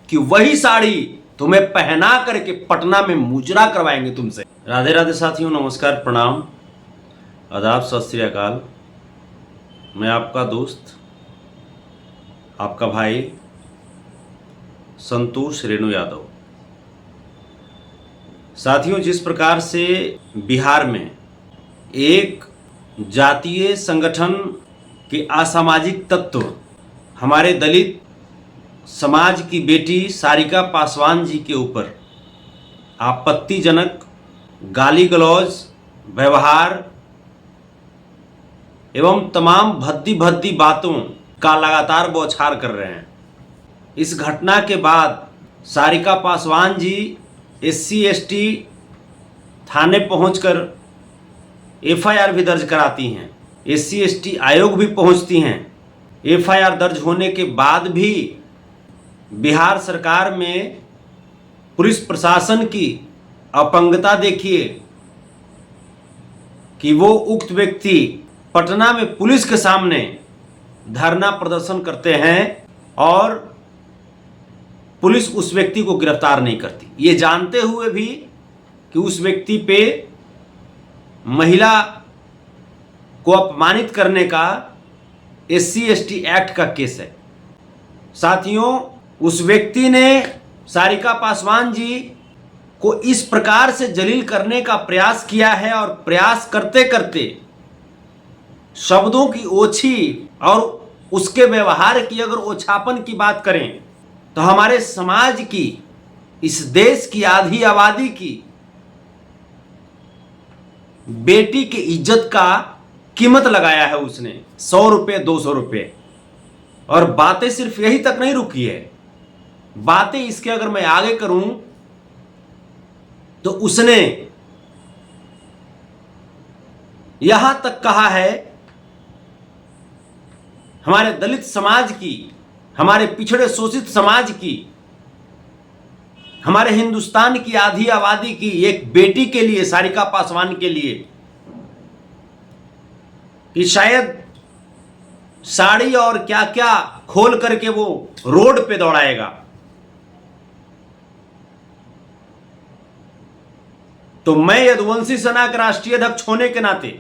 कि वही साड़ी तुम्हें पहना करके पटना में मुजरा करवाएंगे तुमसे। राधे राधे साथियों, नमस्कार, प्रणाम, आदाब, सत श्री अकाल। मैं आपका दोस्त, आपका भाई संतोष रेणु यादव। साथियों, जिस प्रकार से बिहार में एक जातीय संगठन के असामाजिक तत्व हमारे दलित समाज की बेटी सारिका पासवान जी के ऊपर आपत्तिजनक गाली गलौज व्यवहार एवं तमाम भद्दी भद्दी बातों का लगातार बौछार कर रहे हैं, इस घटना के बाद सारिका पासवान जी SC ST थाने पहुंचकर FIR भी दर्ज कराती हैं। SC ST आयोग भी पहुंचती हैं। FIR दर्ज होने के बाद भी बिहार सरकार में पुलिस प्रशासन की अपंगता देखिए कि वो उक्त व्यक्ति पटना में पुलिस के सामने धरना प्रदर्शन करते हैं और पुलिस उस व्यक्ति को गिरफ्तार नहीं करती, ये जानते हुए भी कि उस व्यक्ति पे महिला को अपमानित करने का SC ST एक्ट का केस है। साथियों, उस व्यक्ति ने सारिका पासवान जी को इस प्रकार से जलील करने का प्रयास किया है और प्रयास करते करते शब्दों की ओछी और उसके व्यवहार की अगर ओछापन की बात करें तो हमारे समाज की, इस देश की आधी आबादी की बेटी की इज्जत का कीमत लगाया है उसने 100 रुपये 200 रुपये। और बातें सिर्फ यही तक नहीं रुकी है, बातें इसके अगर मैं आगे करूं तो उसने यहां तक कहा है हमारे दलित समाज की, हमारे पिछड़े शोषित समाज की, हमारे हिंदुस्तान की आधी आबादी की एक बेटी के लिए, सारिका पासवान के लिए, कि शायद साड़ी और क्या क्या खोल करके वो रोड पे दौड़ाएगा। तो मैं यदुवंशी सेना के राष्ट्रीय अध्यक्ष होने के नाते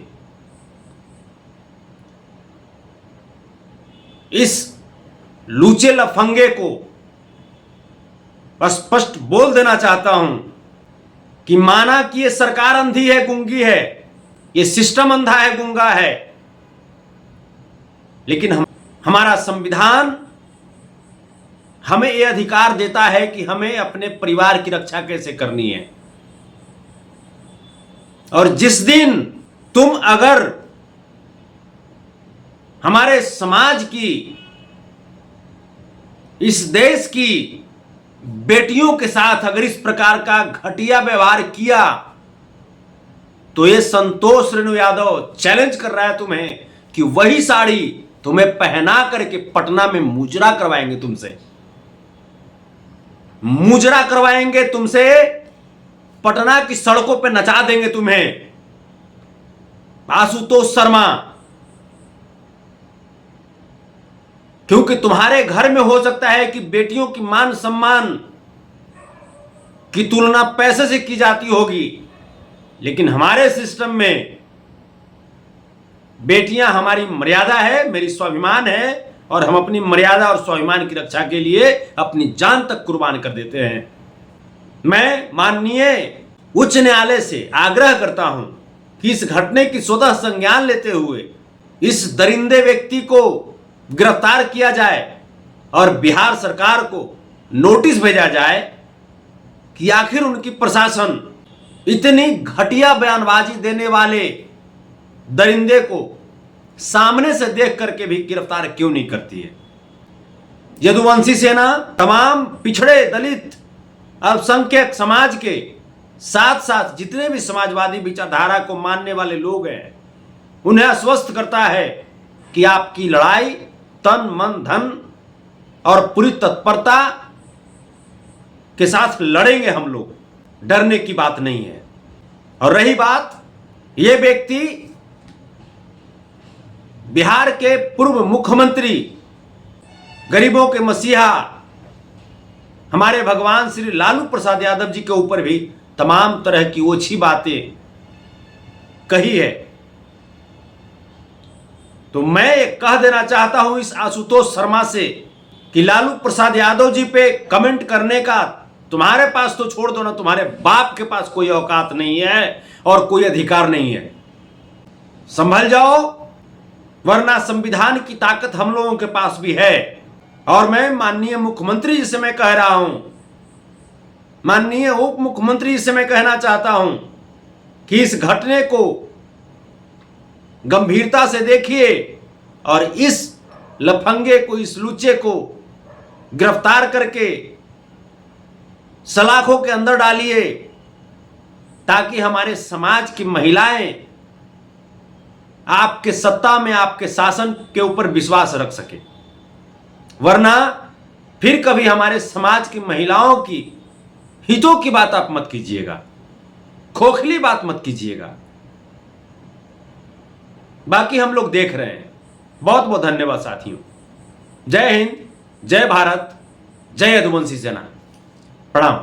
इस लूचे लफंगे को स्पष्ट बोल देना चाहता हूं कि माना कि ये सरकार अंधी है, गूंगी है, ये सिस्टम अंधा है, गूंगा है, लेकिन हमारा संविधान हमें यह अधिकार देता है कि हमें अपने परिवार की रक्षा कैसे करनी है। और जिस दिन तुम अगर हमारे समाज की, इस देश की बेटियों के साथ अगर इस प्रकार का घटिया व्यवहार किया तो ये संतोष रेणु यादव चैलेंज कर रहा है तुम्हें कि वही साड़ी तुम्हें पहना करके पटना में मुजरा करवाएंगे तुमसे, मुजरा करवाएंगे तुमसे, पटना की सड़कों पे नचा देंगे तुम्हें। आशुतोष शर्मा, क्योंकि तुम्हारे घर में हो सकता है कि बेटियों की मान सम्मान की तुलना पैसे से की जाती होगी, लेकिन हमारे सिस्टम में बेटियां हमारी मर्यादा है, मेरी स्वाभिमान है, और हम अपनी मर्यादा और स्वाभिमान की रक्षा के लिए अपनी जान तक कुर्बान कर देते हैं। मैं माननीय उच्च न्यायालय से आग्रह करता हूं कि इस घटने की स्वतः संज्ञान लेते हुए इस दरिंदे व्यक्ति को गिरफ्तार किया जाए और बिहार सरकार को नोटिस भेजा जाए कि आखिर उनकी प्रशासन इतनी घटिया बयानबाजी देने वाले दरिंदे को सामने से देख करके भी गिरफ्तार क्यों नहीं करती है। यदुवंशी सेना तमाम पिछड़े दलित अल्पसंख्यक समाज के साथ साथ जितने भी समाजवादी विचारधारा को मानने वाले लोग हैं उन्हें आश्वस्त करता है कि आपकी लड़ाई तन मन धन और पूरी तत्परता के साथ लड़ेंगे हम लोग, डरने की बात नहीं है। और रही बात, ये व्यक्ति बिहार के पूर्व मुख्यमंत्री, गरीबों के मसीहा, हमारे भगवान श्री लालू प्रसाद यादव जी के ऊपर भी तमाम तरह की ओछी बातें कही है। तो मैं ये कह देना चाहता हूं इस आशुतोष शर्मा से कि लालू प्रसाद यादव जी पे कमेंट करने का तुम्हारे पास तो छोड़ दो ना, तुम्हारे बाप के पास कोई औकात नहीं है और कोई अधिकार नहीं है। संभल जाओ, वरना संविधान की ताकत हम लोगों के पास भी है। और मैं माननीय मुख्यमंत्री जी से मैं कह रहा हूं, माननीय उप मुख्यमंत्री जी से मैं कहना चाहता हूं कि इस घटने को गंभीरता से देखिए और इस लफंगे को, इस लुच्चे को गिरफ्तार करके सलाखों के अंदर डालिए, ताकि हमारे समाज की महिलाएं आपके सत्ता में, आपके शासन के ऊपर विश्वास रख सके। वरना फिर कभी हमारे समाज की महिलाओं की हितों की बात आप मत कीजिएगा, खोखली बात मत कीजिएगा। बाकी हम लोग देख रहे हैं। बहुत बहुत धन्यवाद साथियों। जय हिंद, जय भारत, जय यदुवंशी सेना। प्रणाम।